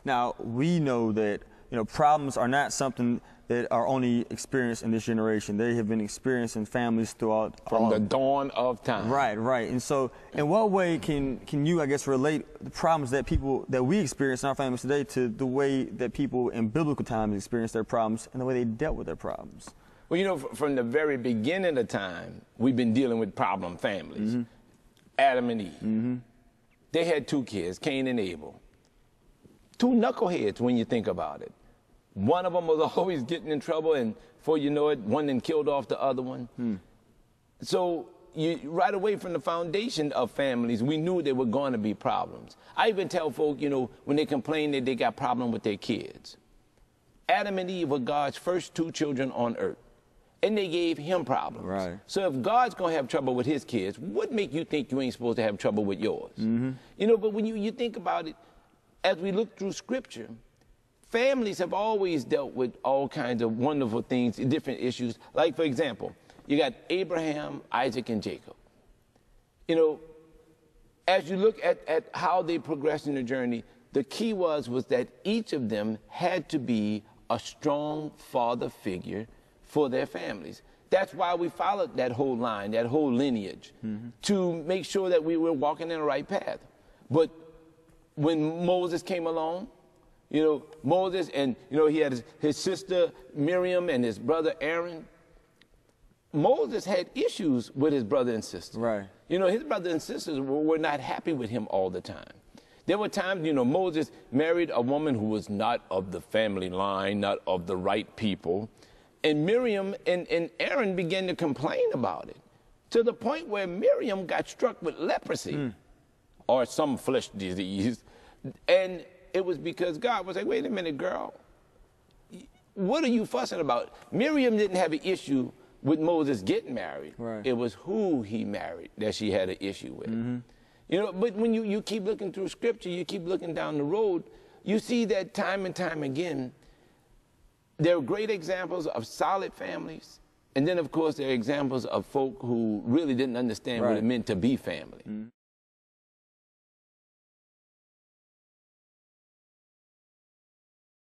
Now, we know that, problems are not something that are only experienced in this generation. They have been experienced in families throughout. From the dawn of time. Right, right. And so, in what way can you, I guess, relate the problems that we experience in our families today to the way that people in biblical times experienced their problems and the way they dealt with their problems? Well, from the very beginning of time, we've been dealing with problem families. Adam and Eve. They had 2 kids, Cain and Abel. 2 knuckleheads when you think about it. One of them was always getting in trouble, and before you know it, one then killed off the other one. So right away from the foundation of families, we knew there were going to be problems. I even tell folk, when they complain that they got problem with their kids. Adam and Eve were God's first 2 children on earth, and they gave him problems. Right. So if God's going to have trouble with his kids, what make you think you ain't supposed to have trouble with yours? But when you think about it, as we look through Scripture, families have always dealt with all kinds of wonderful things, different issues. Like, for example, you got Abraham, Isaac, and Jacob. As you look at how they progressed in the journey, the key was that each of them had to be a strong father figure for their families. That's why we followed that whole line, that whole lineage, to make sure that we were walking in the right path. But when Moses came along, Moses and, he had his sister Miriam and his brother Aaron. Moses had issues with his brother and sister. Right. His brother and sisters were not happy with him all the time. There were times, Moses married a woman who was not of the family line, not of the right people. And Miriam and Aaron began to complain about it, to the point where Miriam got struck with leprosy or some flesh disease. And it was because God was like, wait a minute, girl, what are you fussing about? Miriam didn't have an issue with Moses getting married. Right. It was who he married that she had an issue with. But when you keep looking through Scripture, you keep looking down the road, you see that time and time again, there are great examples of solid families. And then, of course, there are examples of folk who really didn't understand what it meant to be family.